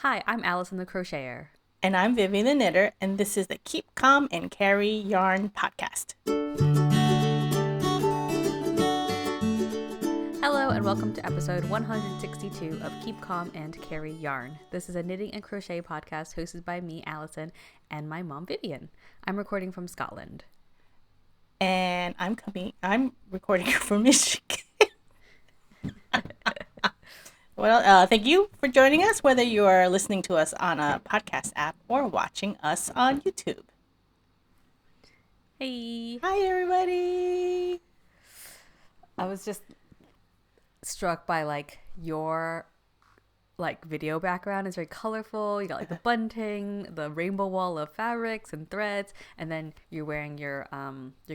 Hi, I'm Alyson the Crocheter. And I'm Vivian the Knitter, and this is the Keep Calm and Carry Yarn podcast. Hello, and welcome to episode 162 of Keep Calm and Carry Yarn. This is a knitting and crochet podcast hosted by me, Alyson, and my mom, Vivian. I'm recording from Scotland. And I'm recording from Michigan. Well, thank you for joining us, whether you are listening to us on a podcast app or watching us on YouTube. Hey! Hi, everybody! I was just struck by your video background is very colorful. You got the bunting, the rainbow wall of fabrics and threads, and then you're wearing your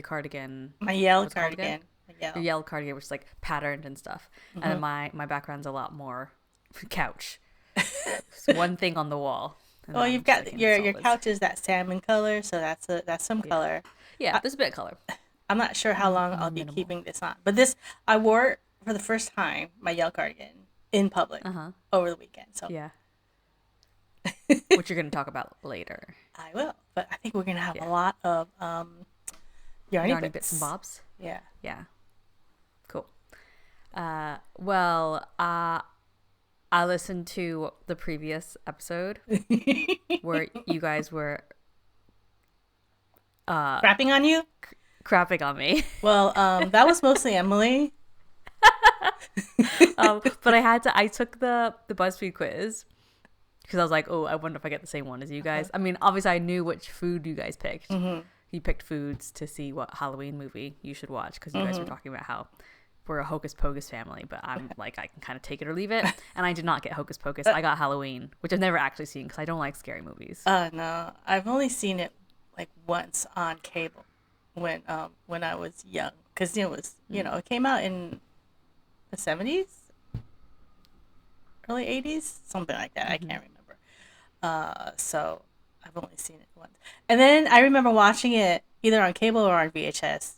cardigan. My yellow cardigan. Your yellow cardigan, which is patterned and stuff. Mm-hmm. And then my background's a lot more couch. It's one thing on the wall. Well, you've got your couch is that salmon color, so that's some color. Yeah, there's a bit of color. I'm not sure how long I'll be keeping this on, but I wore it for the first time, my yellow cardigan, in public over the weekend. So yeah, which you're going to talk about later. I will, but I think we're going to have a lot of yarny bits and bobs. Yeah. Cool. I listened to the previous episode where you guys were crapping on you, crapping on me. Well, that was mostly Emily. But I took the Buzzfeed quiz because I was like, oh, I wonder if I get the same one as you guys. I mean, obviously I knew which food you guys picked. Mm-hmm. You picked foods to see what Halloween movie you should watch because you guys were talking about how we're a Hocus Pocus family, but I'm I can kind of take it or leave it. And I did not get Hocus Pocus. I got Halloween, which I've never actually seen because I don't like scary movies. No, I've only seen it once on cable when I was young, because it was it came out in the 70s, early 80s, something like that. I can't remember. So I've only seen it once, and then I remember watching it either on cable or on VHS,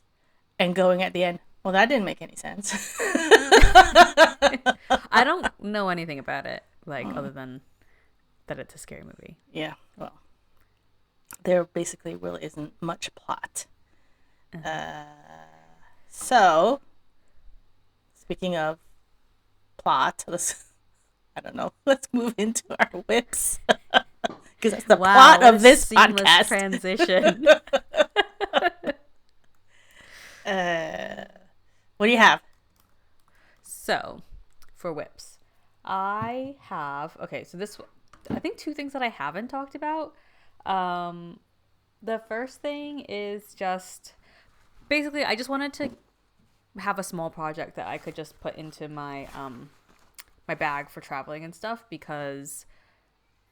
and going at the end, well, that didn't make any sense. I don't know anything about it, other than that it's a scary movie. Yeah, well, there basically really isn't much plot. So, speaking of plot, let's move into our whips. Because that's the plot of this podcast. Transition. What do you have? So, for whips, I have I think two things that I haven't talked about. The first thing is just basically I just wanted to have a small project that I could just put into my my bag for traveling and stuff, because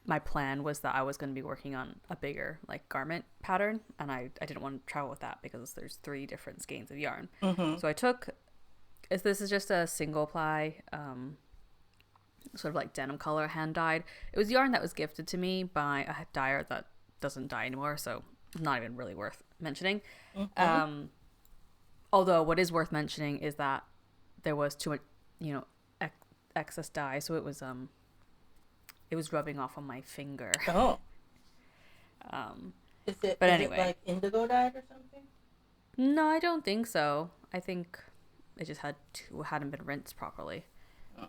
my plan was that I was going to be working on a bigger garment pattern, and I didn't want to travel with that because there's 3 different skeins of yarn. So I took, this is just a single ply sort of denim color, hand dyed. It was yarn that was gifted to me by a dyer that doesn't dye anymore, so not even really worth mentioning. Although what is worth mentioning is that there was too much excess dye, so it was rubbing off on my finger. Oh. Is it like indigo dyed or something? No, I don't think so. I think it just hadn't been rinsed properly. Oh.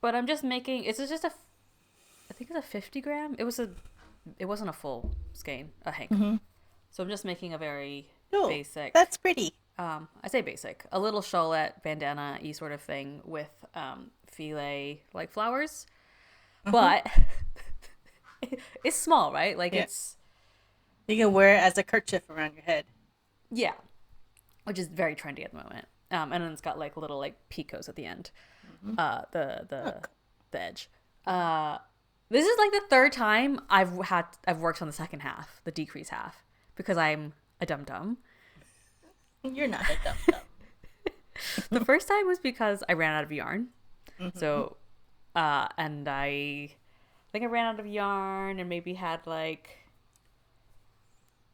But I'm just making, I think it's a 50 gram. It wasn't a full skein, a hank. So I'm just making a very basic. That's pretty. I say basic, a little shawlette, bandana-y sort of thing with filet flowers, but it's small, right? It's, you can wear it as a kerchief around your head. Yeah, which is very trendy at the moment. And then it's got little picots at the end, the edge. This is the 3rd time I've worked on the second half, the decrease half, because I'm a dum-dum. You're not a dum-dum. The first time was because I ran out of yarn. So, and I think I ran out of yarn and maybe had I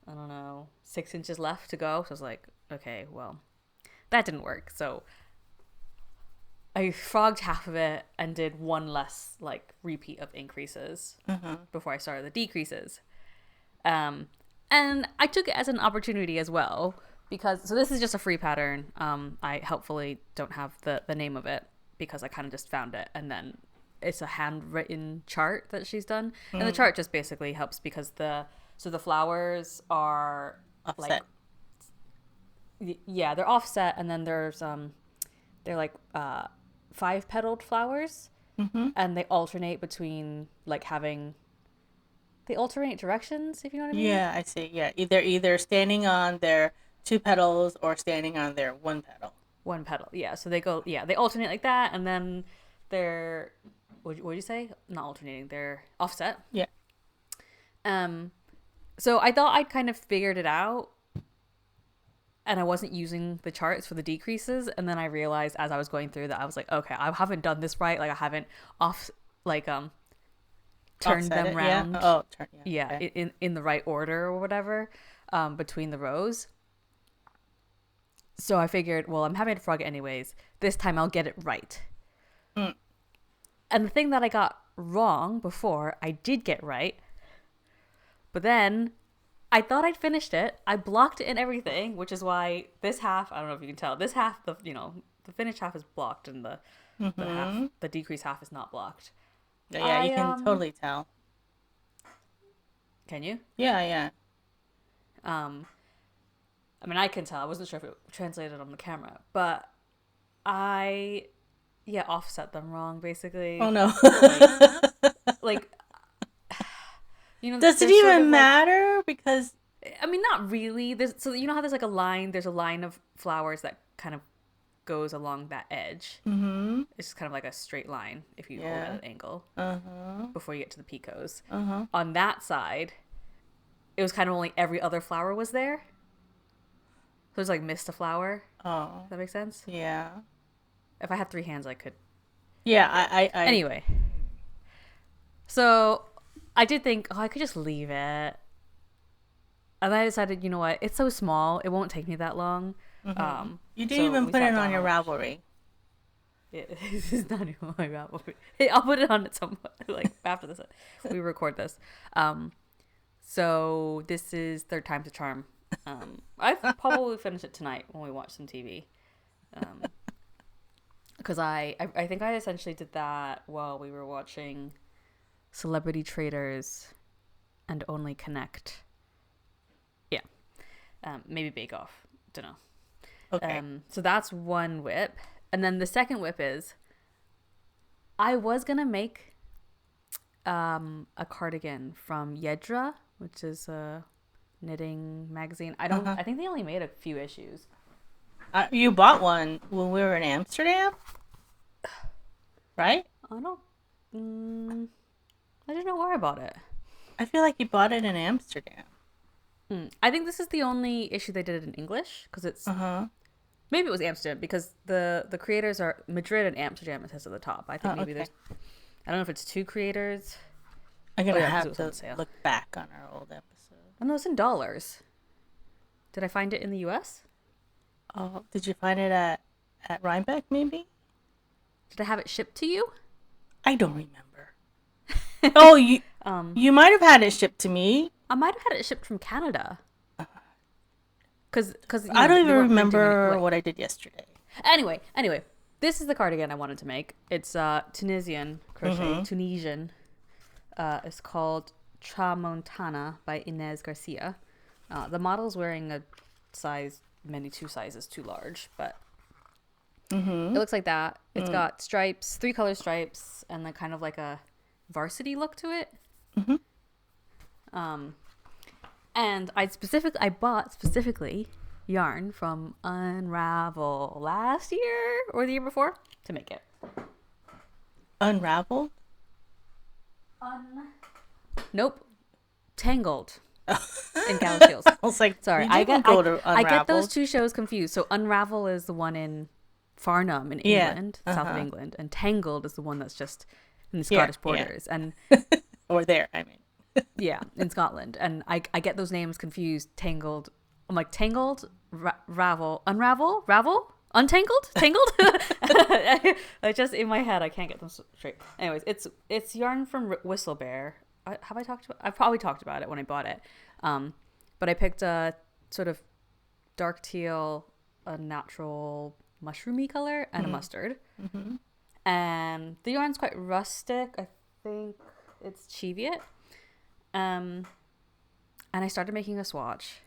don't know, 6 inches left to go. So I was like, okay, well, that didn't work. So I frogged half of it and did one less like repeat of increases before I started the decreases. And I took it as an opportunity as well because so this is just a free pattern. I helpfully don't have the name of it because I kind of just found it, and then it's a handwritten chart that she's done, and the chart just basically helps because the flowers are offset. They're offset, and then there's they're like 5-petaled flowers, and they alternate between like they alternate directions, if you know what I mean. Yeah, I see. Yeah, either standing on their 2 petals or standing on their 1 petal. 1 petal, yeah. So they go, they alternate like that, and then they're what would you say? Not alternating, they're offset. Yeah. So I thought I'd kind of figured it out, and I wasn't using the charts for the decreases, and then I realized as I was going through that I was like, okay, I haven't done this right. Like I haven't turned Offset them it, around. Yeah. Oh, Okay. in the right order or whatever, between the rows. So I figured, well, I'm having to frog it anyways. This time I'll get it right. And the thing that I got wrong before, I did get right. But then I thought I'd finished it. I blocked it and everything, which is why this half, I don't know if you can tell, this half, the finished half is blocked, and the decrease half is not blocked. Yeah, you can totally tell. Can you? Yeah. I mean, I can tell. I wasn't sure if it translated on the camera, but I offset them wrong, basically. Oh no. like does it even matter? Because I mean, not really. So you know how there's like a line. There's a line of flowers that kind of goes along that edge. Mm-hmm. It's just kind of like a straight line if you hold it at an angle before you get to the picos. On that side, it was kind of only every other flower was there. So it's like missed a flower. Oh, does that make sense? Yeah. If I had 3 hands, I could. Yeah, I Anyway, so I did think, I could just leave it. And I decided, you know what? It's so small. It won't take me that long. You didn't even put it on your Ravelry. This is not even my Ravelry. I'll put it on at some point, like after this. We record this. So this is third time's a charm. I probably finish it tonight when we watch some TV. Because I think I essentially did that while we were watching Celebrity Traders and Only Connect. Yeah. Maybe Bake Off. Don't know. Okay. So that's one whip. And then the second whip is I was going to make a cardigan from Yedra, which is a knitting magazine. I think they only made a few issues. You bought one when we were in Amsterdam, right? I don't know where I bought it. I feel like you bought it in Amsterdam. I think this is the only issue they did in English, because it's maybe it was Amsterdam, because the creators are Madrid and Amsterdam. It says at the top. I think maybe there's, I don't know if it's 2 creators. I'm gonna have to look back on our old episode. I know it's in dollars. Did I find it in the U.S.? Oh, did you find it at Rhinebeck, maybe? Did I have it shipped to you? I don't remember. Oh, you might have had it shipped to me. I might have had it shipped from Canada. Because I don't even remember what I did yesterday. Anyway, this is the cardigan I wanted to make. It's Tunisian crochet, Tunisian. It's called Tramontana by Inez Garcia. The model's wearing a size, maybe 2 sizes too large, but it looks like that. It's got stripes, 3 color stripes, and then kind of like a varsity look to it. And I bought specifically yarn from Unravel last year or the year before to make it. Unraveled? Nope. Tangled. In Galashiels. I was like, sorry, I get those 2 shows confused. So Unravel is the one in Farnham in England, south of England, and Tangled is the one that's just in the Scottish borders. And or there, I mean. Yeah, in Scotland. And I get those names confused. Tangled. I'm like, Tangled, Unravel, Untangled? Tangled? I just in my head I can't get them straight. Anyways, it's yarn from Whistle Bear. Have I talked about? I've probably talked about it when I bought it. But I picked a sort of dark teal, a natural mushroomy color, and a mustard. Mm-hmm. And the yarn's quite rustic. I think it's Cheviot. And I started making a swatch.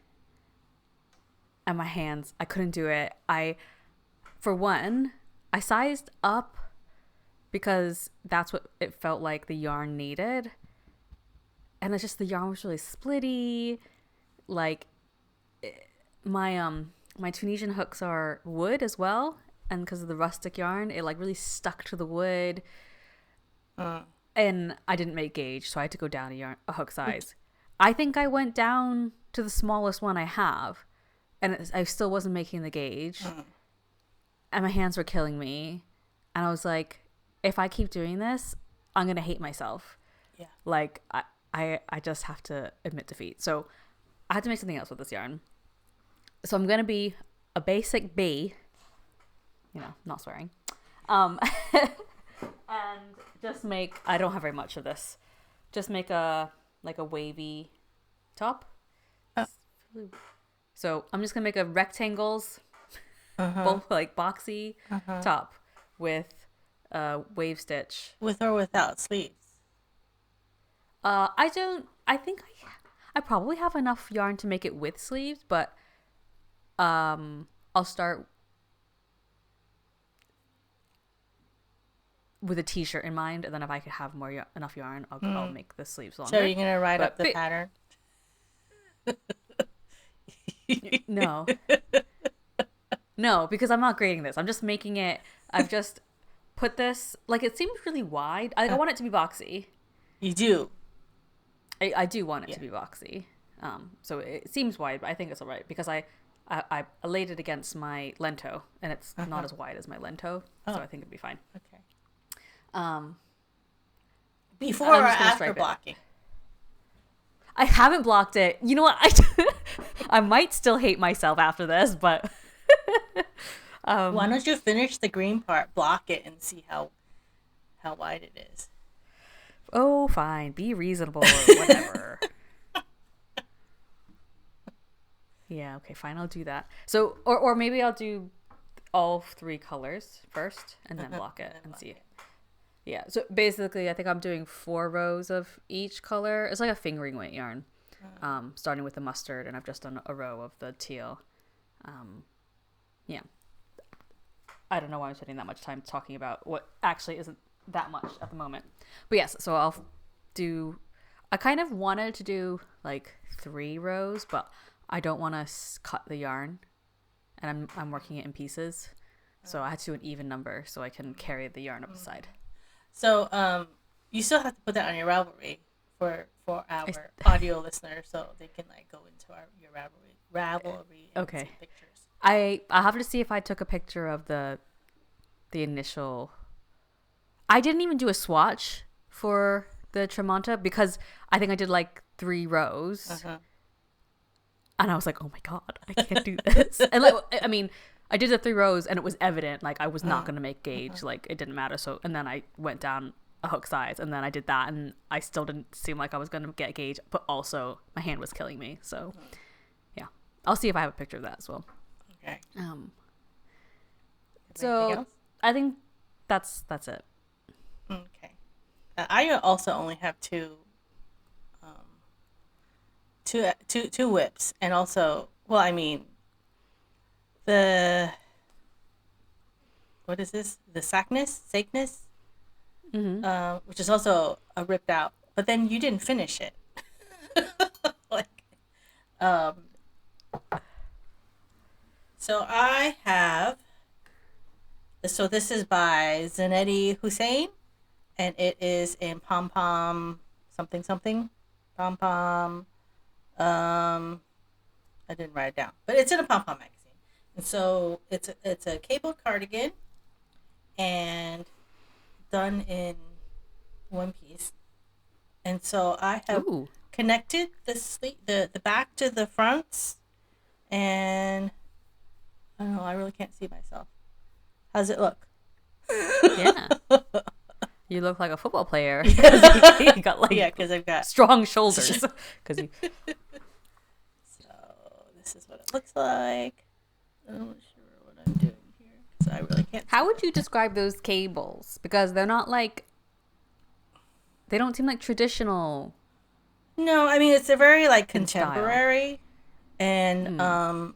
And my hands, I couldn't do it. For one, I sized up because that's what it felt like the yarn needed. And it's just the yarn was really splitty. Like my Tunisian hooks are wood as well, and because of the rustic yarn, it like really stuck to the wood. And I didn't make gauge, so I had to go down a hook size. I think I went down to the smallest one I have, and I still wasn't making the gauge. And my hands were killing me, and I was like, if I keep doing this, I'm gonna hate myself. Yeah. Like I just have to admit defeat. So I had to make something else with this yarn. So I'm gonna be a basic B, not swearing, and just make. I don't have very much of this. Just make a wavy top. So I'm just gonna make a rectangles. Both like boxy top with wave stitch. With or without sleeves? I think I probably have enough yarn to make it with sleeves, but I'll start with a t-shirt in mind, and then if I could have enough yarn, I'll make the sleeves longer. So you're gonna write up the pattern? No. No, because I'm not grading this. I'm just making it. I've just put this, like, it seems really wide. I want it to be boxy. You do? I do want it to be boxy. So it seems wide, but I think it's all right because I laid it against my lento, and it's not as wide as my lento, so I think it'd be fine. Okay. Before or after blocking? I haven't blocked it. You know what? I might still hate myself after this, but... Why don't you finish the green part, block it, and see how wide it is? Oh, fine. Be reasonable or whatever. Yeah, okay, fine. I'll do that. So, or maybe I'll do all 3 colors first and then block it and see. Yeah, so basically I think I'm doing 4 rows of each color. It's like a fingering weight yarn, starting with the mustard, and I've just done a row of the teal. Yeah. I don't know why I'm spending that much time talking about what actually isn't that much at the moment. But yes, so I kind of wanted to do like 3 rows, but I don't want to cut the yarn, and I'm working it in pieces. So I had to do an even number so I can carry the yarn up the side. So you still have to put that on your Ravelry for our audio listeners, so they can like go into your Ravelry and see pictures. I'll have to see if I took a picture of the initial. I didn't even do a swatch for the Tramontana because I think I did like 3 rows, and I was like, oh my god, I can't do this. And like, I mean, I did the 3 rows, and it was evident like I was not gonna make gauge, like it didn't matter. So, and then I went down a hook size, and then I did that, and I still didn't seem like I was gonna get gauge, but also my hand was killing me. So, yeah, I'll see if I have a picture of that as well. Okay. So I think that's it. Okay. I also only have two whips, and also, well, I mean, what is this? The Sakness, which is also ripped out, but then you didn't finish it. So I have. So this is by Zanetti Hussein, and it is in pom pom something pom pom. I didn't write it down, but it's in a pom pom magazine, and so it's a cabled cardigan, and done in one piece, and so I have connected the back to the fronts, and I don't know, I really can't see myself. How's it look? Yeah. You look like a football player. Yeah. You got like Because I've got. strong shoulders. Because you. So this is what it looks like. I'm not sure what I'm doing here because I really can't. How would you describe those cables? Because they're not like. They don't seem like traditional. No, I mean it's a very like In style. contemporary, and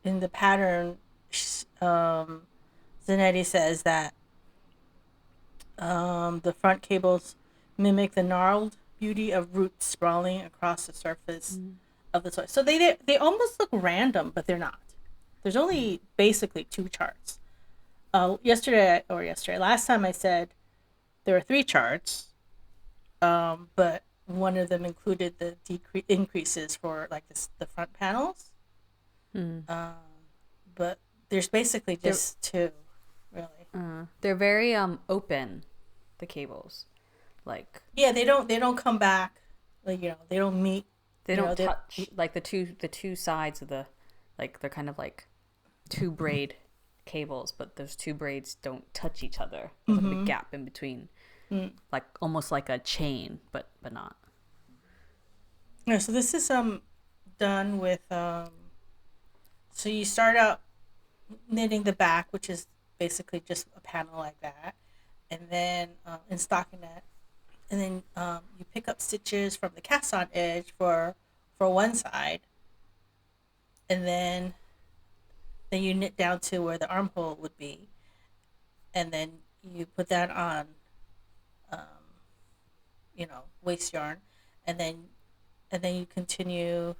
in the pattern, Zanetti says that the front cables mimic the gnarled beauty of roots sprawling across the surface of the soil. So they almost look random, but they're not. There's only basically 2 charts. Last time I said there were 3 charts, but one of them included the increases for like the front panels. But there's basically just 2, really. They're very open, the cables. Like Yeah, they don't come back. Like they don't meet. they don't touch like the two sides of the, like they're kind of like 2 braid cables, but those 2 braids don't touch each other. There's like a big gap in between. Like almost like a chain, but not. Yeah, so this is done with so you start out knitting the back, which is basically just a panel like that, and then in stockinette, and then you pick up stitches from the cast on edge for one side, and then you knit down to where the armhole would be, and then you put that on waste yarn, and then you continue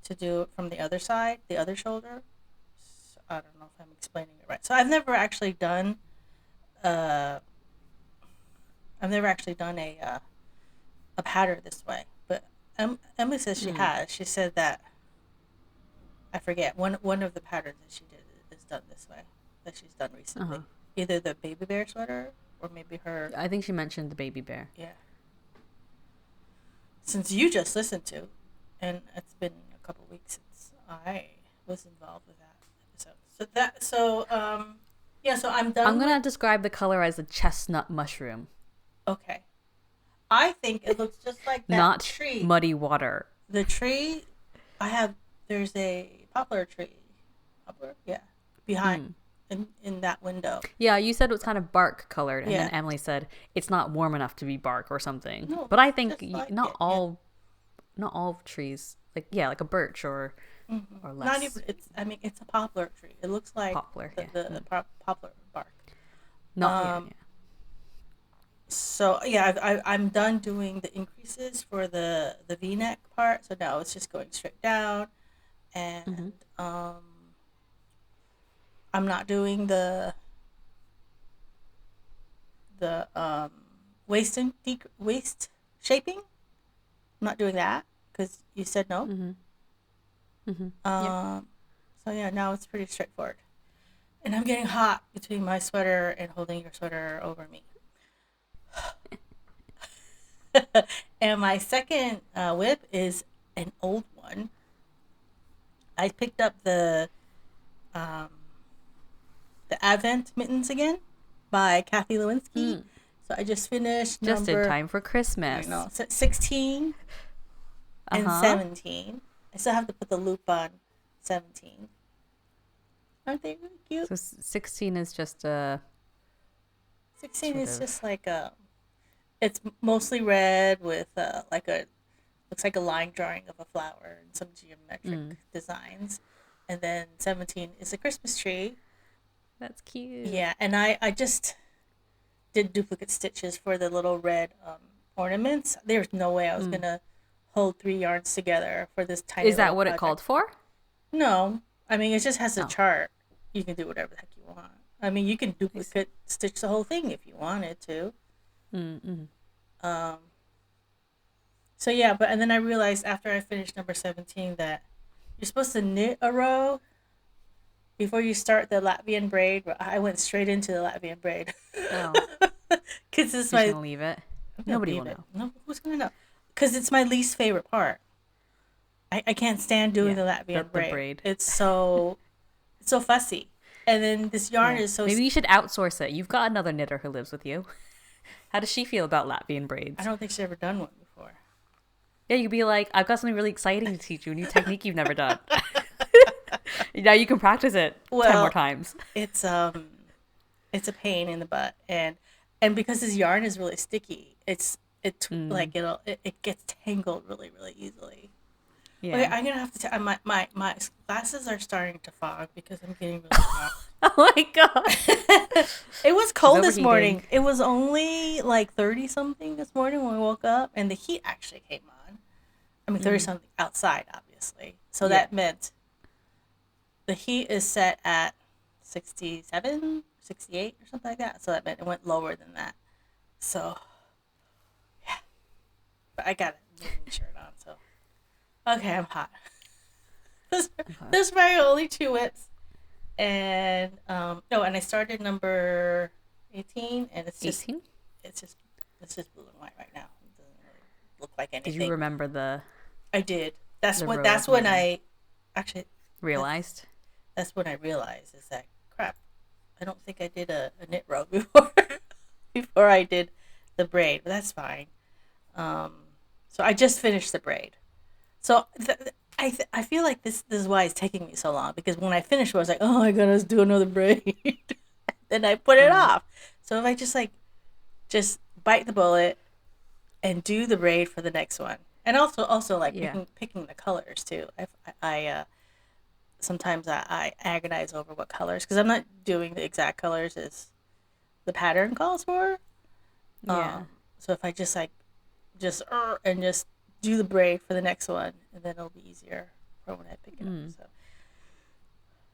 to do it from the other side, the other shoulder. So I don't know if I'm explaining it right. So I've never actually done a pattern this way, but Emily says she has. She said that, I forget, one of the patterns that she did is done this way, that she's done recently. Either the baby bear sweater or maybe her. I think she mentioned the baby bear. Yeah. Since you just listened to, and it's been a couple weeks since I was involved with that episode. So I'm done. I'm gonna describe the color as a chestnut mushroom. Okay. I think it looks just like that Not tree. muddy water. The tree, there's a poplar tree. Poplar? Yeah. Behind, in that window. Yeah, you said it was kind of bark colored, and Yeah. then Emily said it's not warm enough to be bark or something. No, but I think just like not it, all trees, like a birch or less. Not even, it's a poplar tree. It looks like Poplar, the poplar bark. Not yeah. So I'm done doing the increases for the V-neck part. So now it's just going straight down, and I'm not doing the waist shaping. I'm not doing that because you said no. So yeah, now it's pretty straightforward, and I'm getting hot between my sweater and holding your sweater over me. And my second whip is an old one. I picked up the Advent mittens again by Kathy Lewinsky. So I just finished Just in time for Christmas. 16 and 17. I still have to put the loop on 17. Aren't they really cute? So 16 is just a 16 is just like it's mostly red with looks like a line drawing of a flower and some geometric designs. And then 17 is a Christmas tree. That's cute. Yeah, and I just did duplicate stitches for the little red ornaments. There's no way I was gonna hold 3 yarns together for this tiny. Is that little what project. it called for? No, I mean it just has a chart. You can do whatever the heck you want. I mean you can duplicate stitch the whole thing if you wanted to. So yeah, and then I realized after I finished number 17 that you're supposed to knit a row before you start the Latvian braid. I went straight into the Latvian braid. Oh. Because it's You're gonna leave it? Nobody will know. No, who's gonna know? Because it's my least favorite part. I can't stand doing the Latvian braid. It's so so fussy. And then this yarn Yeah. is so... Maybe you should outsource it. You've got another knitter who lives with you. How does she feel about Latvian I braids? don't think she's ever done one before. Yeah, you could be like, I've got something really exciting to teach you, a new technique you've never done. Now you can practice it 10 more times. It's a pain in the butt, and because this yarn is really sticky, like it gets tangled really really easily. Yeah. Okay, I'm gonna have to my glasses are starting to fog because I'm getting really hot. Oh my god. It was cold this overheating. morning. It was only like 30 something this morning when we woke up, and the heat actually came on. I mean 30 something outside, obviously. So that meant the heat is set at 67, 68 or something like that. So that meant it went lower than that. So yeah. But I got a knitting shirt on, so okay, I'm hot. Those are my only 2 whips. And and I started number 18, and it's just 18? it's just blue and white right now. It doesn't really look like anything. Did you remember the I did. That's the when row I actually realized? that's when I realized is that crap. I don't think I did a knit row before I did the braid, but that's fine. So I just finished the braid. So I feel like this is why it's taking me so long, because when I finished, I was like, oh my goodness, do another braid. Then I put it off. So if I just bite the bullet and do the braid for the next one, and also like picking the colors too. I sometimes I agonize over what colors, because I'm not doing the exact colors as the pattern calls for. Yeah. So if I just do the braid for the next one, and then it'll be easier for when I pick it up.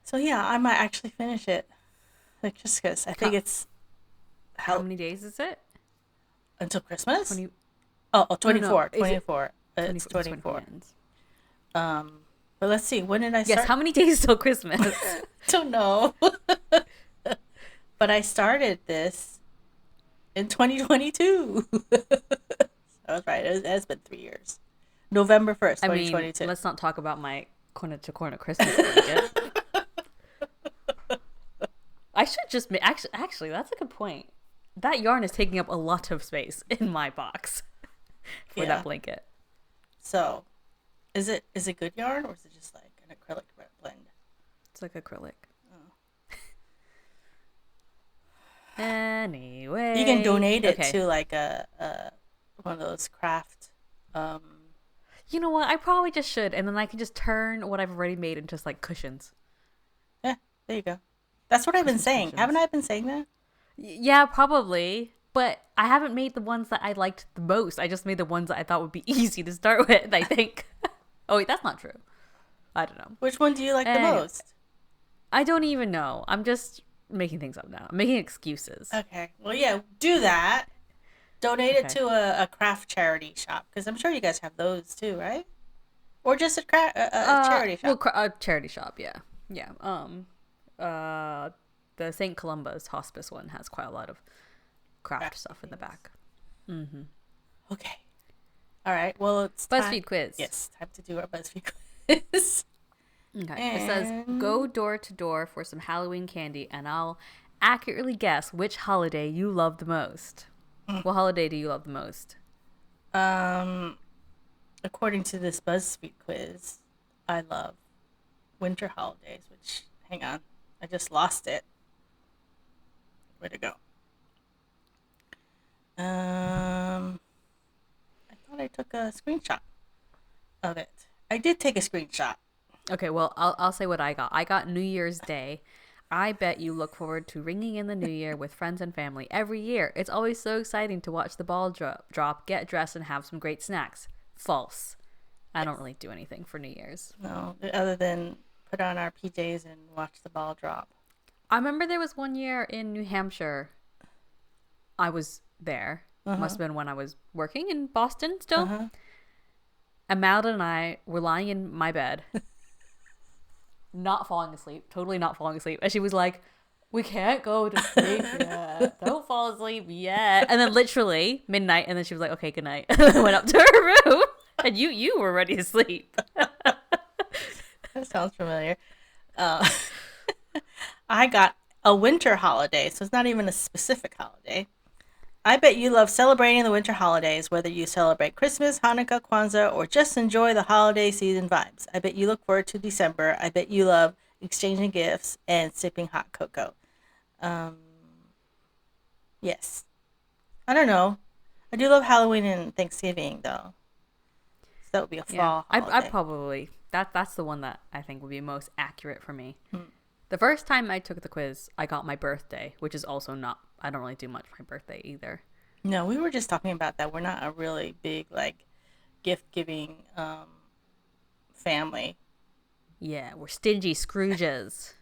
So yeah, I might actually finish it, like just because I think it's how many days is it until Christmas? 20... 24. No. 24. It's 24. But let's see. When did I start? Yes, how many days till Christmas? Don't know. But I started this in 2022. I was right. It has been 3 years. November 1st, 2022. I mean, let's not talk about my corner to corner Christmas blanket. I should just make... Actually, that's a good point. That yarn is taking up a lot of space in my box for that blanket. So, is it good yarn, or is it just like an acrylic blend? It's like acrylic. Anyway, you can donate it to like a one of those craft. You know what? I probably just should, and then I can just turn what I've already made into just like cushions. Yeah, there you go. That's what I've been saying. Cushions. Haven't I been saying that? Yeah, probably. But I haven't made the ones that I liked the most. I just made the ones that I thought would be easy to start with, I think. Oh, wait, that's not true. I don't know. Which one do you like the most? I don't even know. I'm just making things up now. I'm making excuses. Okay. Well, yeah, do that. Donate it to a craft charity shop, because I'm sure you guys have those too, right? Or just a charity shop. Well, a charity shop, yeah. Yeah. The St. Columba's hospice one has quite a lot of craft stuff in the back. Mm-hmm. Okay. All right. Well, it's Buzzfeed quiz. Yes, time to do our Buzzfeed quiz. Okay. It says, go door to door for some Halloween candy, and I'll accurately guess which holiday you love the most. What holiday do you love the most? According to this Buzzfeed quiz, I love winter holidays, which, hang on, I just lost it. Where'd it go? I thought I took a screenshot of it. I did take a screenshot. Okay, well, I'll say what I got. I got New Year's Day. I bet you look forward to ringing in the new year with friends and family every year. It's always so exciting to watch the ball drop, get dressed, and have some great snacks. False. I don't really do anything for New Year's. No, other than put on our PJs and watch the ball drop. I remember there was one year in New Hampshire. I was there. Must have been when I was working in Boston still. And Malda and I were lying in my bed. Not falling asleep, totally not falling asleep. And she was like, we can't go to sleep yet. Don't fall asleep yet. And then literally midnight, and then she was like, okay, good night. And then I went up to her room, and you were ready to sleep. That sounds familiar. I got a winter holiday, so it's not even a specific holiday. I bet you love celebrating the winter holidays, whether you celebrate Christmas, Hanukkah, Kwanzaa, or just enjoy the holiday season vibes. I bet you look forward to December. I bet you love exchanging gifts and sipping hot cocoa. Um, yes. I don't know. I do love Halloween and Thanksgiving, though. So that would be a Yeah, fall I holiday. probably that's the one that I think would be most accurate for me. Hmm. The first time I took the quiz, I got my birthday, which is also not. I don't really do much for my birthday either. No, we were just talking about that. We're not a really big, like, gift giving family. Yeah, we're stingy Scrooges.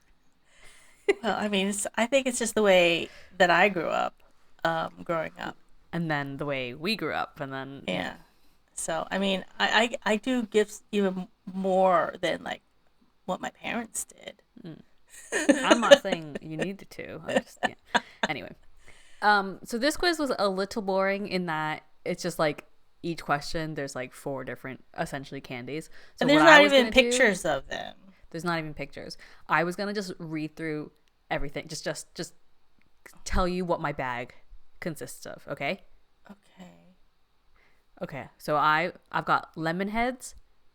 Well, I mean, I think it's just the way that I grew up, growing up. And then the way we grew up, and then Yeah. So, I mean, I do gifts even more than like what my parents did. I'm not saying you need to. I just yeah. Anyway, so this quiz was a little boring in that it's just like each question there's like 4 different essentially candies. So And there's what I not was even gonna do, pictures of them. there's not even pictures. I was gonna just read through everything, just tell you what my bag consists of. Okay. Okay. Okay. So I've got lemon heads,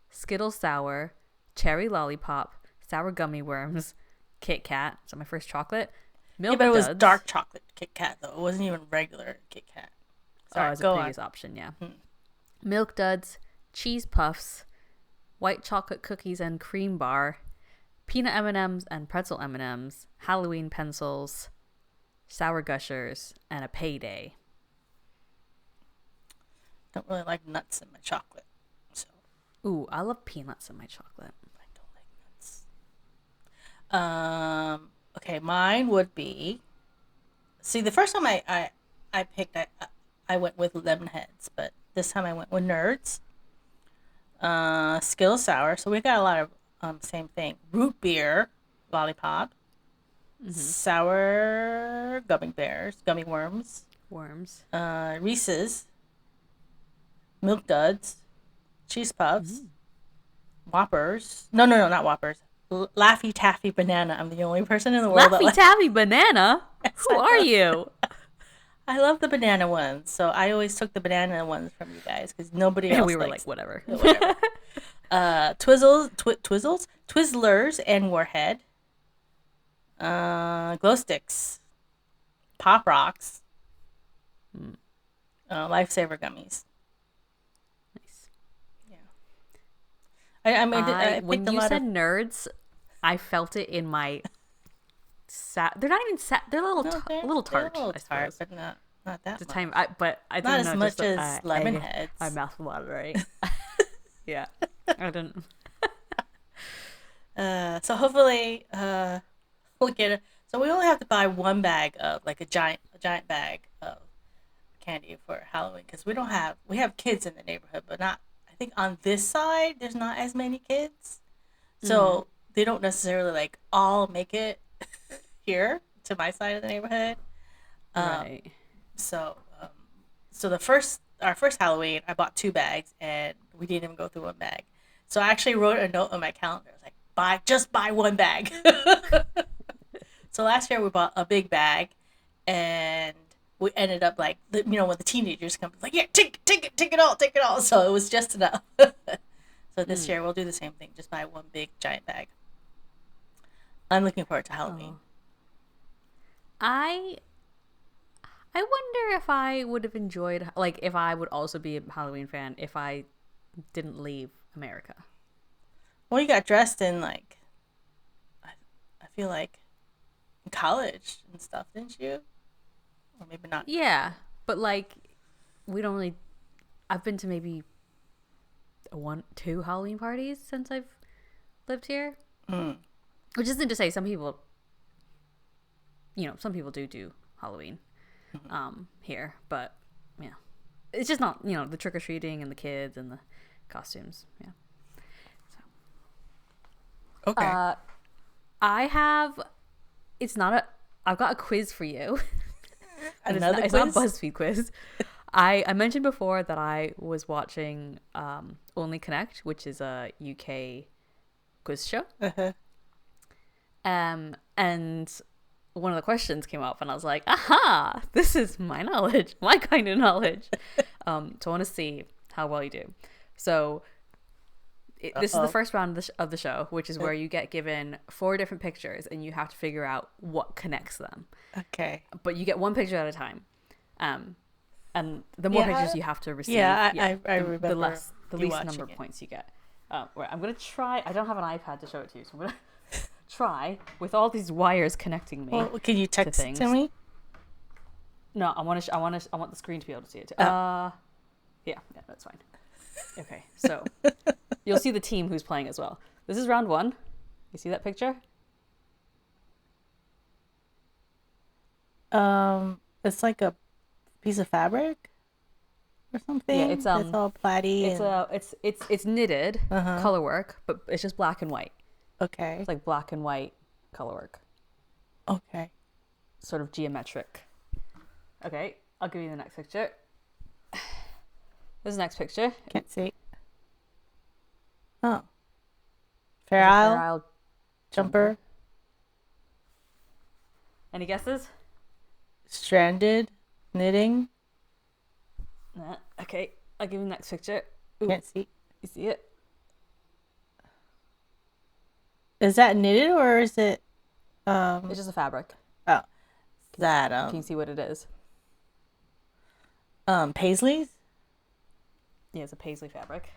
Skittles sour, cherry lollipop, sour gummy worms, Kit Kat. So my first chocolate. Yeah, Milk but it was Duds. dark chocolate Kit Kat though. It wasn't even regular Kit Kat. Oh, Sorry, as a go on. previous option, yeah. Milk Duds, cheese puffs, white chocolate cookies and cream bar, peanut M&Ms and pretzel M&Ms, Halloween pencils, sour gushers, and a payday. Don't really like nuts in my chocolate, so Ooh, I love peanuts in my chocolate. I don't like nuts. Okay, mine would be. See, the first time I picked, I went with lemon heads, but this time I went with nerds. Skill sour. So we got a lot of same thing. Root beer, lollipop, sour gummy worms, Worms. Reese's, Milk Duds, cheese puffs, Whoppers. No, not Whoppers. Laffy Taffy Banana. I'm the only person in the world that Laffy Taffy Banana? Who I are love- you? I love the banana ones, so I always took the banana ones from you guys because nobody And else we were likes like, whatever. whatever. Twizzlers, and Warhead. Glow sticks, Pop Rocks, Lifesaver gummies. Nice. Yeah, I When picked a you lot said of. nerds, I felt it in my they're not even they're No, a little they're tart, a little I tart, suppose. but not that The much. time but I Not didn't as know much just as lemon heads. I mouth watering. Yeah. I didn't. So hopefully, we'll get it. So we only have to buy one bag of like a giant bag of candy for Halloween because we have kids in the neighborhood, but not. I think on this side there's not as many kids, so they don't necessarily like all make it here to my side of the neighborhood. Right. So, so our first Halloween, I bought 2 bags, and we didn't even go through one bag. So I actually wrote a note on my calendar. I was like, just buy one bag. So last year we bought a big bag, and we ended up like, when the teenagers come, like, yeah, take it all. So it was just enough. So this year we'll do the same thing, just buy one big giant bag. I'm looking forward to Halloween. I wonder if I would have enjoyed, like, if I would also be a Halloween fan if I didn't leave America. Well, you got dressed in like, I feel like, in college and stuff, didn't you? Or maybe not. Yeah, but like, we don't really. I've been to maybe 2 Halloween parties since I've lived here, which isn't to say some people. Some people do Halloween, here, but yeah, it's just not the trick or treating and the kids and the costumes. Yeah. Okay. I've got a quiz for you. And Another it's not quiz? BuzzFeed quiz. I mentioned before that I was watching Only Connect, which is a UK quiz show. Uh-huh. And one of the questions came up, and I was like, aha, this is my knowledge, my kind of knowledge. So I want to see how well you do. So this is the first round of the show, which is where you get given 4 different pictures, and you have to figure out what connects them. Okay. But you get one picture at a time. And the more pictures you have to receive, I remember the least number of it. points you get. Right, I'm going to try. I don't have an iPad to show it to you, so I'm going to try with all these wires connecting me. Well, can you text it to me? No, I want the screen to be able to see it. Yeah, that's fine. Okay, so you'll see the team who's playing as well. This is round 1. You see that picture? It's like a piece of fabric or something. Yeah, it's all platy. It's knitted color work, but it's just black and white. Okay. It's like black and white color work. Okay. Sort of geometric. Okay, I'll give you the next picture. This is the next picture. Can't see. Oh. Fair Isle jumper. Any guesses? Stranded knitting. Nah. Okay, I'll give you the next picture. Ooh, Can't see. you see it? Is that knitted or is it It's just a fabric. oh, that Can you see what it is? Paisleys? Yeah, it's a paisley fabric.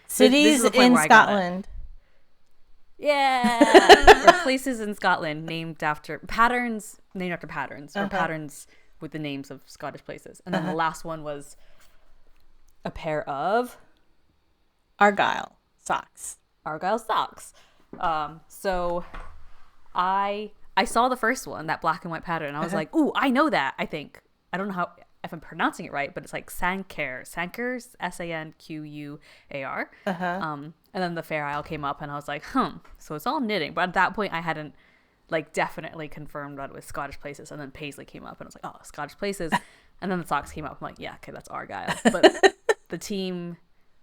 Cities This is the point in where I got it. Scotland. Yeah. Or places in Scotland named after patterns, or patterns with the names of Scottish places. And then the last one was a pair of Argyle socks. Argyle socks. So I saw the first one, that black and white pattern, and I was like, ooh, I know that, I think. I don't know how, if I'm pronouncing it right, but it's like Sanquar, Sanquar. And then the Fair Isle came up, and I was like, so it's all knitting. But at that point, I hadn't like definitely confirmed that it was Scottish places. And then Paisley came up, and I was like, oh, Scottish places. And then the socks came up. I'm like, yeah, okay, that's Argyle. But the team,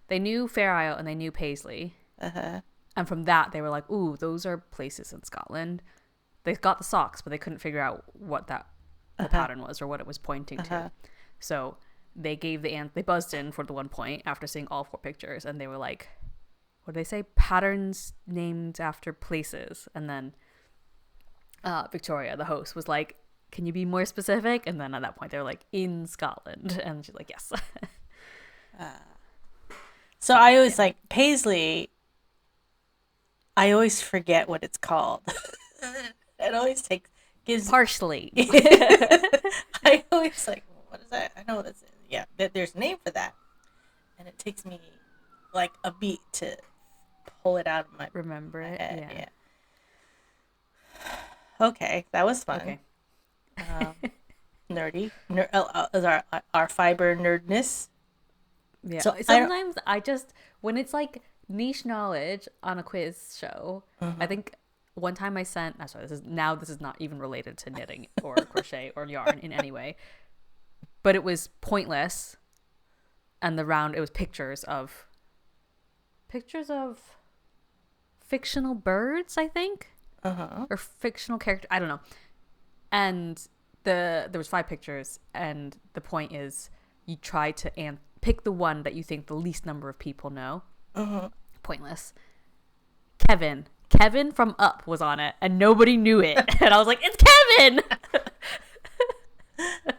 they knew Fair Isle and they knew Paisley. And from that, they were like, ooh, those are places in Scotland. They got the socks, but they couldn't figure out what the pattern was or what it was pointing to. So they gave they buzzed in for the 1 point after seeing all 4 pictures, and they were like, what did they say? Patterns named after places. And then Victoria, the host, was like, can you be more specific? And then at that point, they were like, in Scotland. And she's like, yes. So I always like Paisley. I always forget what it's called. It always gives partially. I always like, what is that? I know that's there's a name for that, and it takes me like a beat to pull it out of my remember it. head. Yeah. Okay, that was fun. Okay. Nerdy. Is our fiber nerdness. Yeah. So sometimes I just, when it's like niche knowledge on a quiz show, I think one time I sent, this is not even related to knitting or crochet or yarn in any way, but it was pointless. And it was pictures of fictional birds, I think, or fictional character. I don't know. And there was 5 pictures, and the point is you try to pick the one that you think the least number of people know. Pointless. Kevin from Up was on it, and nobody knew it. And I was like, it's Kevin.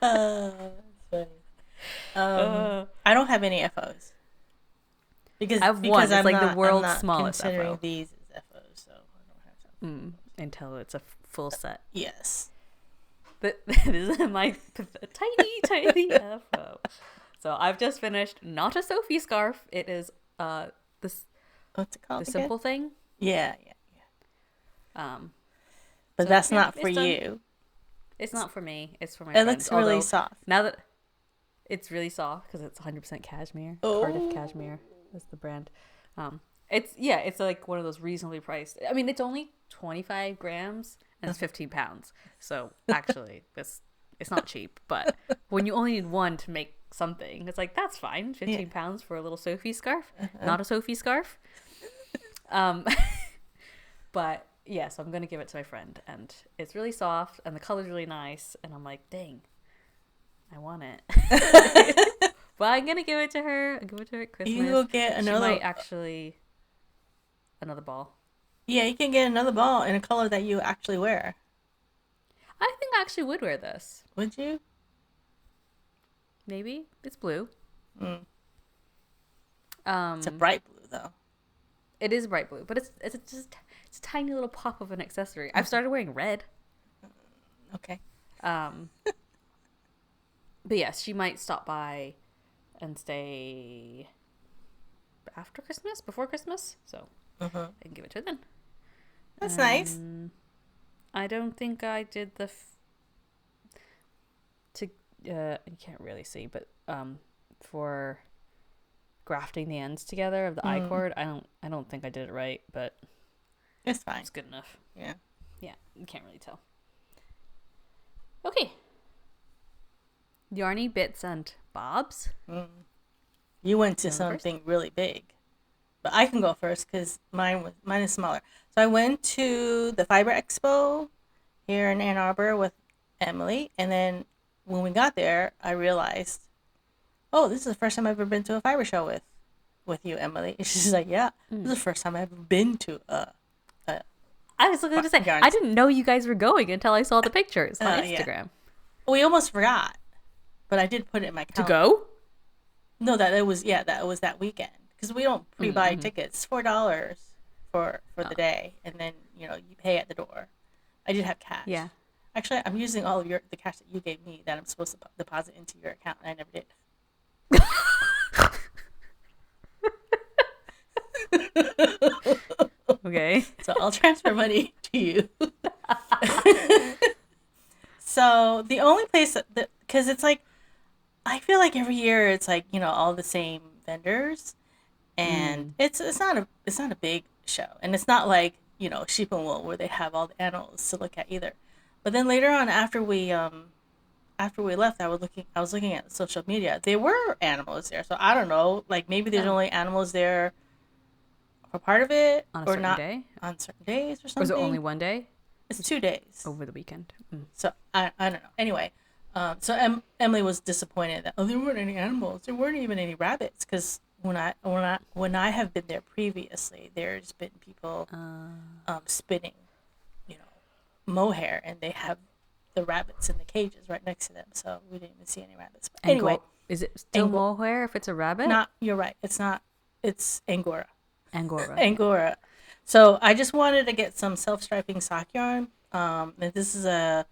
That's funny. I don't have any FOs because I have one. It's like the world's I'm not smallest considering FO. these as FOs, so I don't have some. Until it's a full set. Yes. But this is my tiny FO. So I've just finished Not a Sophie Scarf. It is this. What's it called? The Simple Thing. Yeah. But so, that's not it's for done. you. It's not for me. It's for my It friends. looks really Although, soft. Now that it's really soft because it's 100% cashmere. Oh. Cardiff Cashmere is the brand. It's like one of those reasonably priced. I mean, it's only 25 grams and it's 15 pounds. So actually, it's not cheap. But when you only need one to make something, it's like, that's fine. 15 pounds for a little Sophie scarf. Not a Sophie scarf. But yeah, so I'm gonna give it to my friend, and it's really soft, and the color's really nice, and I'm like, dang, I want it. But I'm gonna give it to her. I'll give it to her at Christmas. You can go get She another. might actually another ball. Yeah, you can get another ball in a color that you actually wear. I think I actually would wear this. Would you? Maybe it's blue. Mm. It's a Um, bright blue though. it is bright blue, but it's just it's a tiny little pop of an accessory. I've started wearing red. Okay. Um, but yes, she might stop by and stay after Christmas, before Christmas, so I can give it to her then. That's nice. I don't think I did the you can't really see, but for grafting the ends together of the I-cord, I don't think I did it right, but It's fine. it's good enough. Yeah. Yeah, you can't really tell. Okay. Yarny bits and bobs. You went to You wanna go something really big, but I can go first because mine is smaller. So I went to the Fiber Expo here in Ann Arbor with Emily, and then when we got there, I realized, oh, this is the first time I've ever been to a fiber show with you, Emily. And she's like, yeah, this is the first time I've ever been to a I was going to say, yarn. I didn't know you guys were going until I saw the pictures on Yeah. Instagram. We almost forgot, but I did put it in my To calendar. go? No, that was that weekend because we don't pre-buy tickets. $4 for the day, and then you pay at the door. I did have cash. Yeah. Actually, I'm using all of the cash that you gave me that I'm supposed to deposit into your account, and I never did. Okay. So I'll transfer money to you. So the only place because it's like, I feel like every year it's like all the same vendors, and it's not a big show, and it's not like Sheep and Wool where they have all the animals to look at either. But then later on, after we left, I was looking at social media. There were animals there, so I don't know. Like maybe there's only animals there for part of it, On a or certain not day? on certain days or Or something. is it only one day? It's 2 days. Over the weekend. So I don't know. Anyway, so Emily was disappointed that there weren't any animals. There weren't even any rabbits because when I have been there previously, there's been people spinning, mohair, and they have the rabbits in the cages right next to them. So we didn't even see any rabbits. But anyway, is it still mohair if it's a rabbit? You're right. It's not. It's Angora. Angora. So I just wanted to get some self-striping sock yarn. And this is a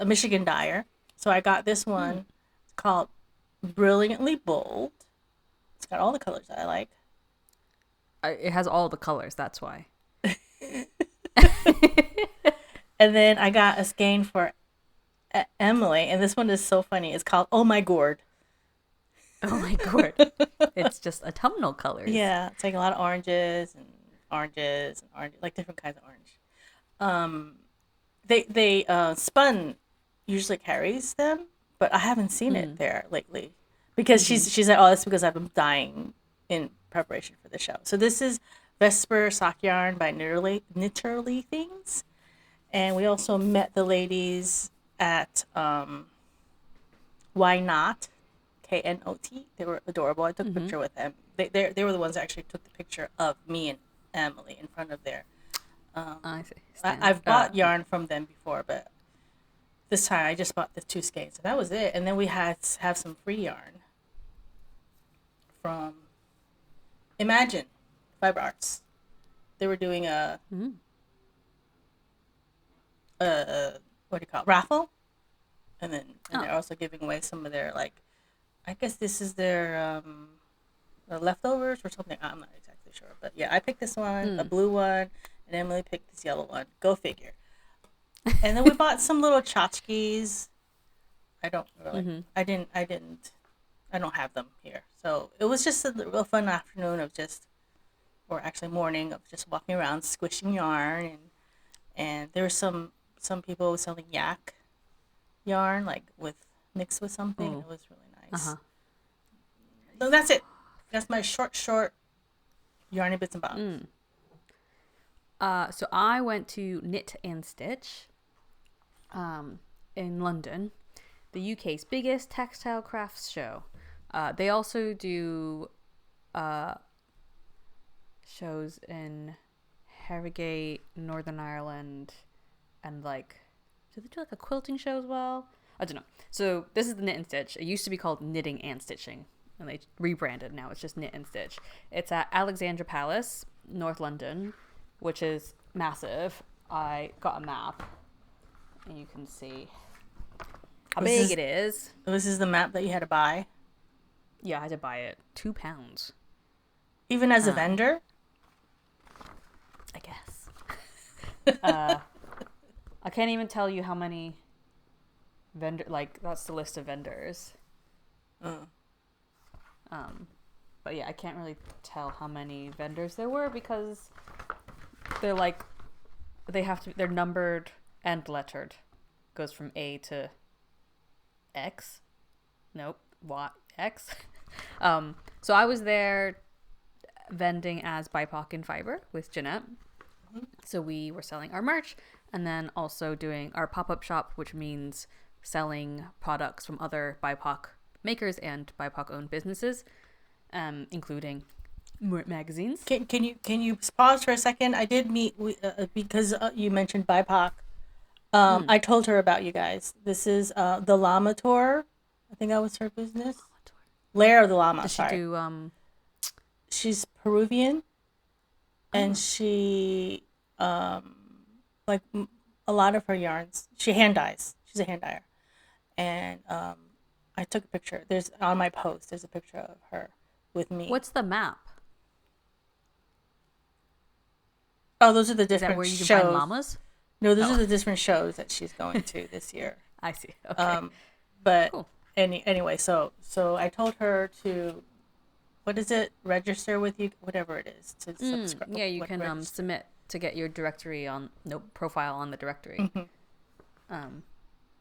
Michigan dyer. So I got this one. It's called Brilliantly Bold. It's got all the colors that I like. It has all the colors, that's why. And then I got a skein for Emily, and this one is so funny. It's called Oh My Gourd. Oh my god. It's just autumnal colors. Yeah, it's like a lot of oranges, like different kinds of orange. They spun usually carries them, but I haven't seen it there lately because she's like, oh, that's because I've been dyeing in preparation for the show. So this is Vesper sock yarn by Knitterly Things, and we also met the ladies at Why Not, KNOT. They were adorable. I took a picture with them. They were the ones that actually took the picture of me and Emily in front of their. I see. I've bought yarn from them before, but this time I just bought the 2 skeins, and that was it. And then we have some free yarn from Imagine Fiber Arts. They were doing a what do you call it, raffle, and they're also giving away some of their, like, I guess this is their leftovers or something. I'm not exactly sure, but yeah, I picked this one, a blue one, and Emily picked this yellow one. Go figure. And then we bought some little tchotchkes. I don't really. I don't have them here. So it was just a real fun afternoon of or actually morning of just walking around squishing yarn, and there were some people selling yak yarn, like mixed with something. It was really nice. So that's it. That's my short yarny bits and bobs. So I went to Knit and Stitch in London, the UK's biggest textile crafts show. They also do shows in Harrogate, Northern Ireland, and like, do they do like a quilting show as well? I don't know. So this is the Knit and Stitch. It used to be called Knitting and Stitching, and they rebranded. Now it's just Knit and Stitch. It's at Alexandra Palace, North London, which is massive. I got a map, and you can see how big it is. This is the map that you had to buy? Yeah, I had to buy it. £2. Even as a vendor? I guess. I can't even tell you how many that's the list of vendors. But yeah, I can't really tell how many vendors there were because they're numbered and lettered. Goes from A to X. Nope. Y X. So I was there vending as BIPOC in Fiber with Jeanette. So we were selling our merch and then also doing our pop-up shop, which means selling products from other BIPOC makers and BIPOC owned businesses, including magazines. Can you pause for a second? I did meet because you mentioned BIPOC. I told her about you guys. This is the Llama Tour. I think that was her business. Lair of the Llama. Does she do She's Peruvian, and she like a lot of her yarns. She hand dyes. She's a hand dyer, and I took a picture. There's on my post. There's a picture of her with me. What's the map? Oh, those are the different Is that where you can shows. find llamas? No, those are the different shows that she's going to this year. I see. Okay. But cool. Anyway, so I told her to, what is it? Register with you, whatever it is, to subscribe. Yeah, you can submit to get your directory profile on the directory.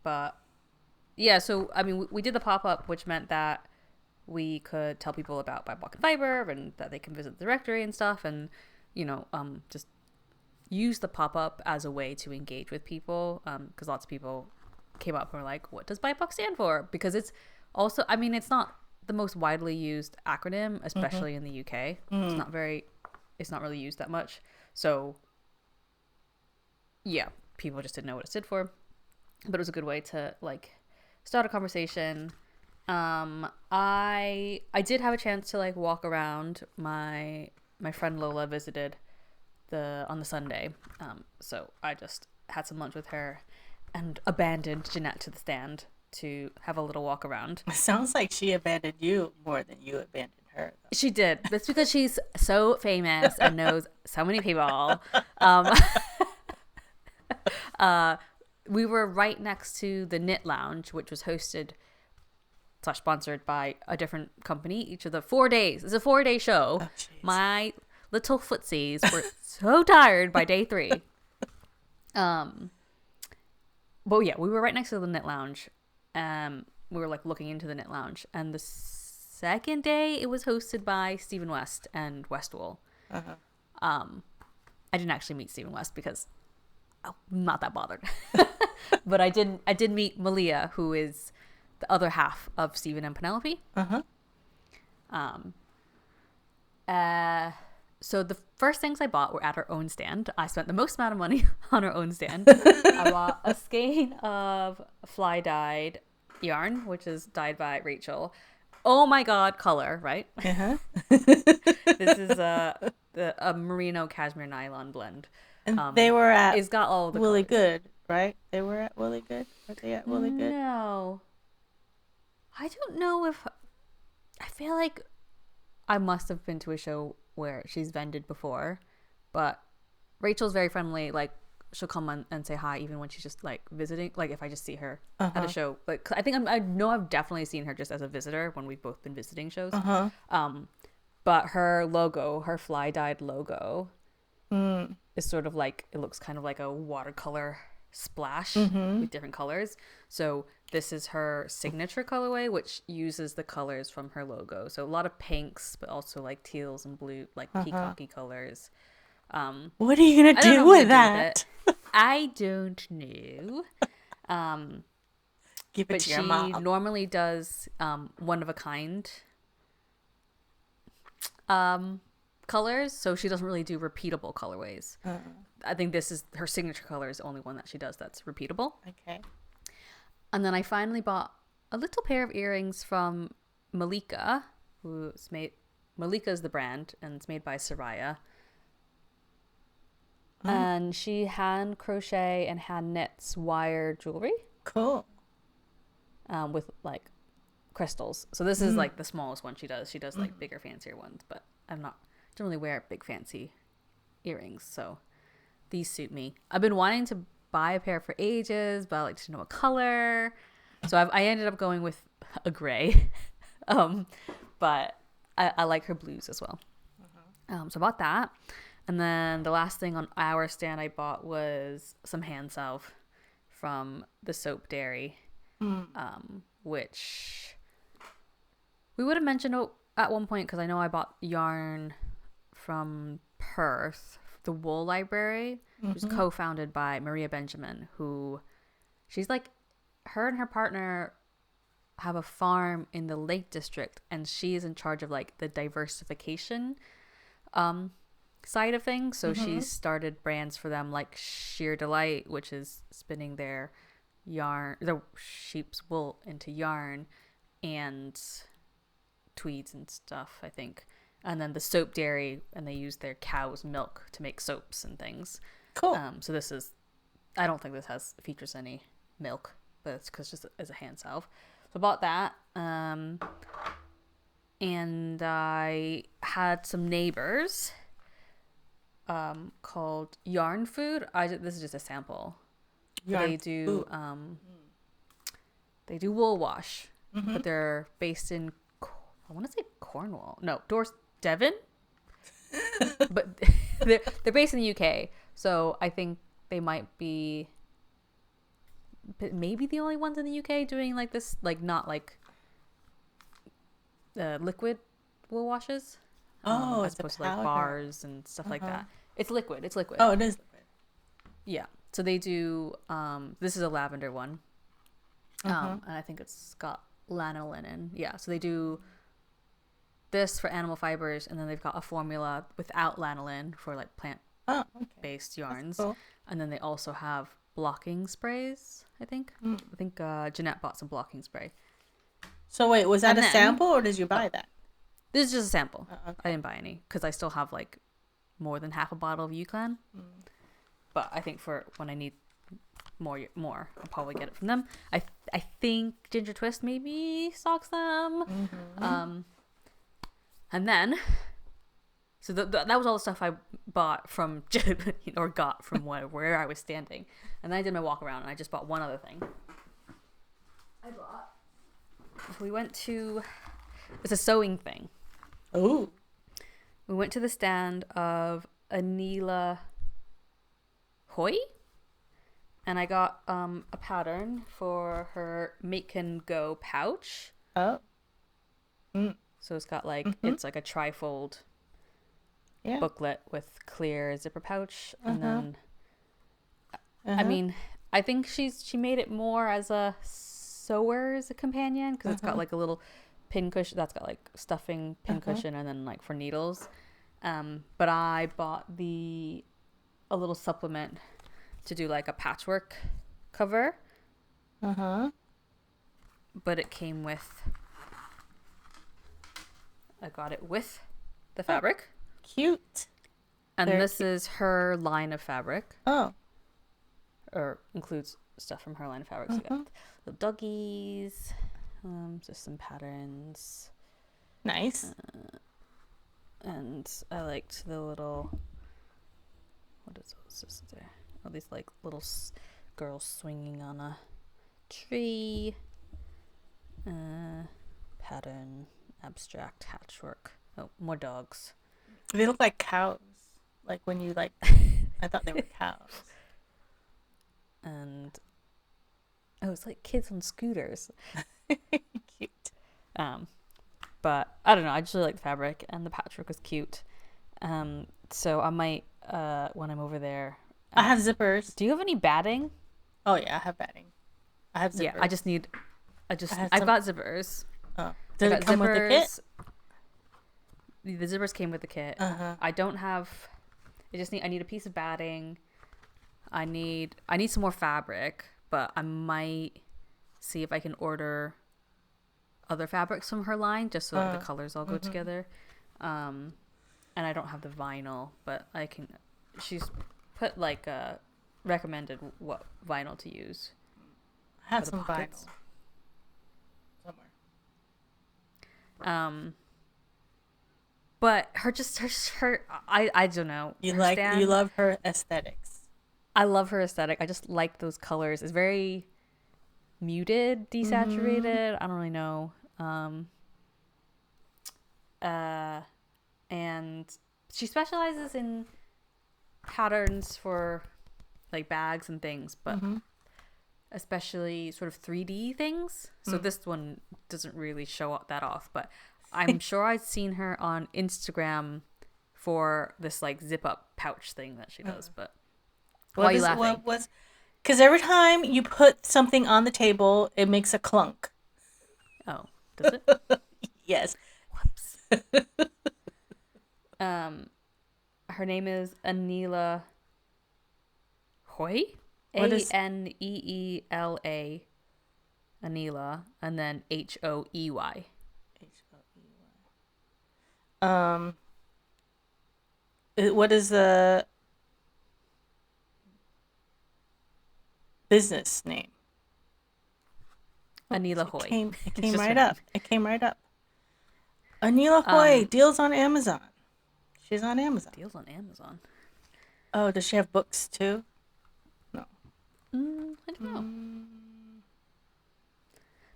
But yeah, so I mean, we did the pop-up, which meant that we could tell people about BIPOC and Fiber and that they can visit the directory and stuff, and just use the pop-up as a way to engage with people, because lots of people came up and were like, what does BIPOC stand for? Because it's also, I mean, it's not the most widely used acronym, especially in the UK. It's not really used that much. So yeah, people just didn't know what it stood for, but it was a good way to like start a conversation. I did have a chance to like walk around. My friend Lola visited on the Sunday, so I just had some lunch with her and abandoned Jeanette to the stand to have a little walk around. It sounds like she abandoned you more than you abandoned her, though. She did. That's because she's so famous and knows so many people. We were right next to the Knit Lounge, which was hosted / sponsored by a different company each of the 4 days. It's a 4-day show. Oh, my little footsies were so tired by day 3. But yeah, we were right next to the Knit Lounge. We were like looking into the Knit Lounge, and the second day it was hosted by Stephen West and Westwool. I didn't actually meet Stephen West because I'm not that bothered. But I did meet Malia, who is the other half of Stephen and Penelope. So the first things I bought were at her own stand. I spent the most amount of money on her own stand. I bought a skein of fly dyed yarn, which is dyed by Rachel. Oh my god, color, right? This is a merino cashmere nylon blend. And they were at it's got all the Willie colors. Good, right? They were at Willie Good? Were they at Willie Good? No. I don't know if... I feel like I must have been to a show where she's vended before, but Rachel's very friendly. Like, she'll come and say hi even when she's just like visiting. Like, if I just see her at a show, like I think I know I've definitely seen her just as a visitor when we've both been visiting shows. But her logo, her fly dyed logo, is sort of like, it looks kind of like a watercolor splash with different colors. So this is her signature colorway, which uses the colors from her logo. So a lot of pinks, but also like teals and blue, like peacocky colors. What are you gonna I don't do know what with to do with that? it. I don't know. Give it But to your she mom. normally does one of a kind colors, so she doesn't really do repeatable colorways. I think this is her signature color is the only one that she does that's repeatable. Okay. And then I finally bought a little pair of earrings from Malika, who's made Malika is the brand, and it's made by Soraya. And she hand crochet and hand knits wire jewelry Cool. with like crystals. So this is like the smallest one she does. She does like bigger, fancier ones, but don't really wear big fancy earrings, so these suit me. I've been wanting to buy a pair for ages, but I like to know a color. So I ended up going with a gray, but I like her blues as well. So I bought that, and then the last thing on our stand I bought was some hand salve from the Soap Dairy, which we would have mentioned at one point because I know I bought yarn from Perth, the Wool Library, which is co-founded by Maria Benjamin, who she's like, her and her partner have a farm in the Lake District, and she is in charge of like the diversification side of things. So she's started brands for them like Sheer Delight, which is spinning their sheep's wool into yarn and tweeds and stuff, I think. And then the Soap Dairy, and they use their cow's milk to make soaps and things. Cool. So this is, I don't think this features any milk, but it's because just as a hand salve. So I bought that. And I had some neighbors called Yarn Food. This is just a sample. They do wool wash, but they're based in, I want to say Cornwall. No, Devon. But they're based in the UK, so I think they might be maybe the only ones in the UK doing like this, like not like liquid wool washes. As opposed to like bars and stuff like that. It's liquid. Oh, it is liquid. Yeah. So they do. This is a lavender one, and I think it's got lanolin. Yeah. So they do this for animal fibers, and then they've got a formula without lanolin for like plant-based yarns. Cool. And then they also have blocking sprays. I think Jeanette bought some blocking spray. So wait, was that a sample or did you buy that? This is just a sample. Okay. I didn't buy any because I still have like more than half a bottle of UClan. But I think for when I need more, I'll probably get it from them. I think Ginger Twist maybe stocks them. And then, so that was all the stuff I bought from, or got from where I was standing. And then I did my walk around, and I just bought one other thing. We went to, it's a sewing thing. Oh. We went to the stand of Anila Hoy, and I got a pattern for her Make and Go pouch. Oh. So it's got like, it's like a trifold booklet with clear zipper pouch. And then, I mean, I think she made it more as a sewer's companion because it's got like a little pin cushion that's got like stuffing pin cushion and then like for needles. But I bought a little supplement to do like a patchwork cover. But it came with, I got it with the fabric. Cute. And this is her line of fabric. Oh. Or includes stuff from her line of fabric. So you got the doggies, just some patterns. Nice. And I liked the little, what is this there? Oh, these like little girls swinging on a tree. Pattern, abstract, patchwork. Oh, more dogs. They look like cows. Like when you like, I thought they were cows. And it's like kids on scooters. Cute. But I don't know. I just really like the fabric, and the patchwork was cute. So I might when I'm over there. I have zippers. Do you have any batting? Oh yeah, I have batting. I have zippers. Yeah, I I've got zippers. Oh, I does got it come with the kit? The zippers came with the kit. I don't have. I need a piece of batting. I need some more fabric, but I might see if I can order other fabrics from her line just so that the colors all go together. And I don't have the vinyl, but I can. She's put like recommended what vinyl to use. I have some vinyl somewhere. But her I don't know. You love her aesthetics. I love her aesthetic. I just like those colors. It's very muted, desaturated. I don't really know. And she specializes in patterns for like bags and things, but especially sort of 3D things. So this one doesn't really show that off, but I'm sure I've seen her on Instagram for this like zip up pouch thing that she does. But why are you laughing? Because every time you put something on the table, it makes a clunk. Oh, does it? Yes. Whoops. Her name is Anila Hoy. Aneela. Anila, and then Hoey. What is the business name? Anila Hoy. It came right up. It came right up. Anila Hoy, deals on Amazon. She's on Amazon. Deals on Amazon. Oh, does she have books too? No. I don't know.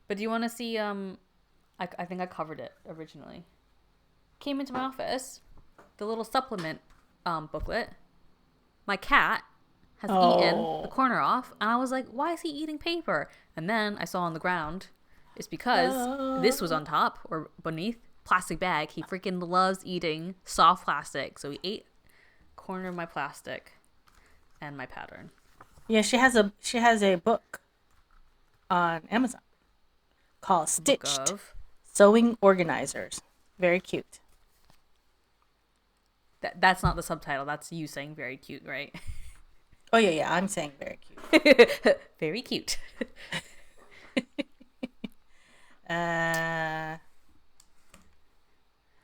But do you want to see? I think I covered it originally. Came into my office, the little supplement booklet. My cat has eaten the corner off, and I was like, "Why is he eating paper?" And then I saw on the ground, it's because this was on top or beneath plastic bag. He freaking loves eating soft plastic, so he ate corner of my plastic and my pattern. Yeah, she has a book on Amazon called Stitched Sewing Organizers. Very cute. That's not the subtitle. That's you saying very cute, right? Oh yeah, I'm saying very cute. Very cute.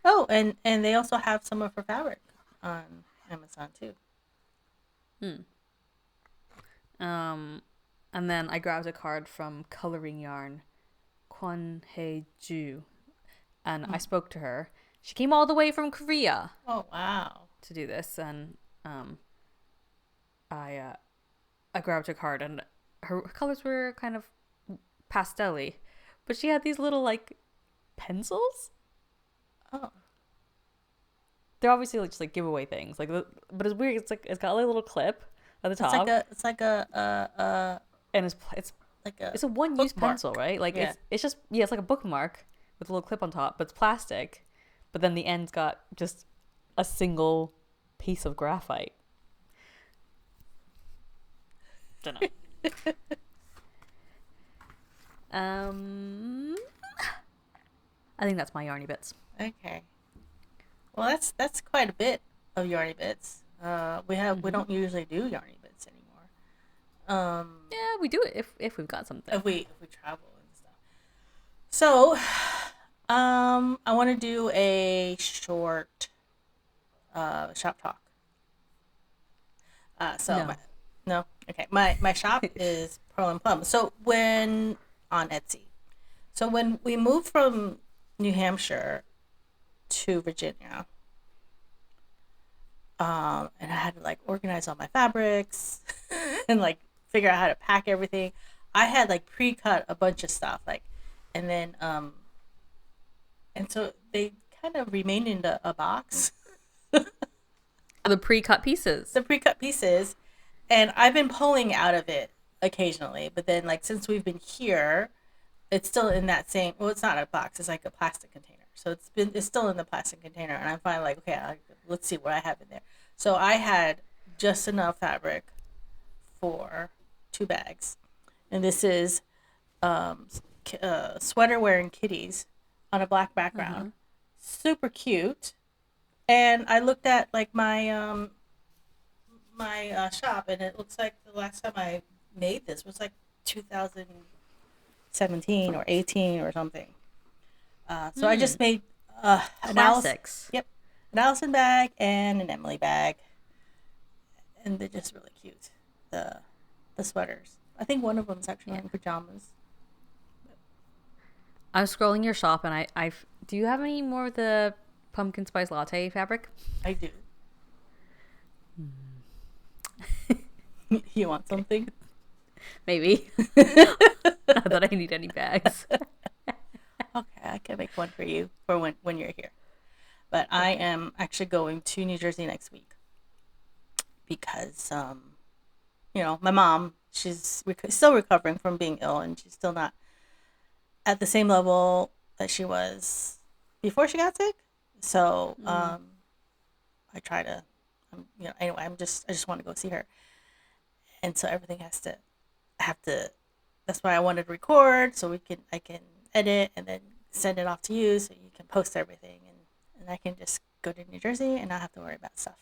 Oh, and they also have some of her fabric on Amazon too. And then I grabbed a card from Coloring Yarn, Kwon Hye Ju, and I spoke to her. She came all the way from Korea. Oh wow! To do this, and I grabbed her card, and her colors were kind of pastel-y, but she had these little like pencils. Oh. They're obviously just like giveaway things, like, but it's weird. It's like it's got a little clip at the top. It's like a and it's like a it's a one-use pencil, right? Like it's just it's like a bookmark with a little clip on top, but it's plastic. But then the end's got just a single piece of graphite. Don't know. I think that's my Yarny bits. Okay. Well, that's quite a bit of Yarny bits. We don't usually do Yarny bits anymore. Yeah, we do it if we've got something. If we travel and stuff. So, I want to do a short shop talk. No. Okay. My shop is Pearl and Plum. So on Etsy. So when we moved from New Hampshire to Virginia, and I had to like organize all my fabrics and like figure out how to pack everything. I had like pre-cut a bunch of stuff, like, and then and so they kind of remained in a box. The pre-cut pieces. And I've been pulling out of it occasionally, but then like since we've been here, it's still in that same. Well, it's not a box; it's like a plastic container. So it's still in the plastic container, and I'm finally like, okay, let's see what I have in there. So I had just enough fabric for 2 bags. And this is sweater wearing kitties on a black background. Super cute. And I looked at like my shop, and it looks like the last time I made this was like 2017 or 18 or something. So I just made an Classics. Yep, an Alyson bag and an Emily bag, and they're just really cute. The sweaters. I think one of them is actually in pajamas. I'm scrolling your shop, and I do you have any more of the pumpkin spice latte fabric? I do. You want something? Maybe. Not that I need any bags. Okay, I can make one for you for when you're here. But I am actually going to New Jersey next week because, my mom, she's still recovering from being ill, and she's still not at the same level that she was before she got sick. So I try to, anyway, I just want to go see her, and so everything I have to. That's why I wanted to record so I can edit and then send it off to you so you can post everything, and I can just go to New Jersey and not have to worry about stuff.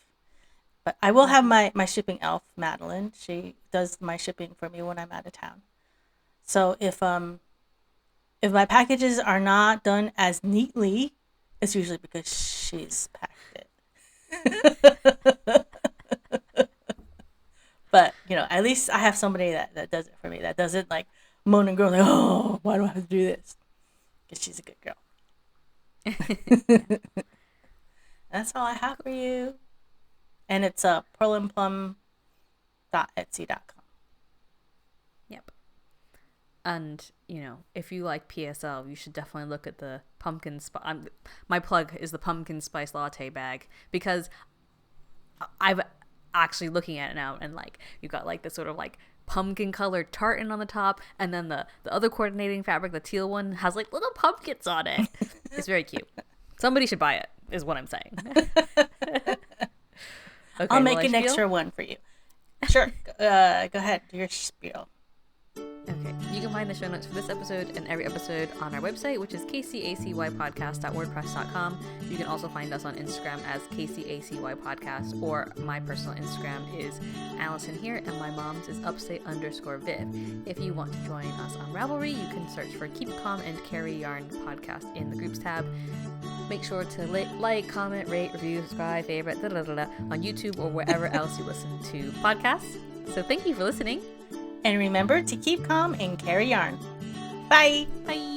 But I will have my shipping elf, Madeline. She does my shipping for me when I'm out of town. So if my packages are not done as neatly, it's usually because she's packed it. But, at least I have somebody that does it for me, that doesn't like moan and groan like, oh, why do I have to do this? Because she's a good girl. That's all I have for you. And it's pearlandplum.etsy.com. Yep. And, if you like PSL, you should definitely look at the pumpkin spice. My plug is the pumpkin spice latte bag, because I've actually looking at it now, and like you've got like this sort of like pumpkin colored tartan on the top, and then the other coordinating fabric, the teal one, has like little pumpkins on it. It's very cute. Somebody should buy it, is what I'm saying. Okay, I'll make an extra one for you. Sure. Go ahead. Do your spiel. Okay. You can find the show notes for this episode and every episode on our website, which is kcacypodcast.wordpress.com. You can also find us on Instagram as kcacypodcast, or my personal Instagram is Alyson here, and my mom's is upstate_Viv. If you want to join us on Ravelry, you can search for Keep Calm and Carry Yarn podcast in the groups tab. Make sure to like, comment, rate, review, subscribe, favorite, on YouTube or wherever else you listen to podcasts. So thank you for listening. And remember to keep calm and carry yarn. Bye. Bye.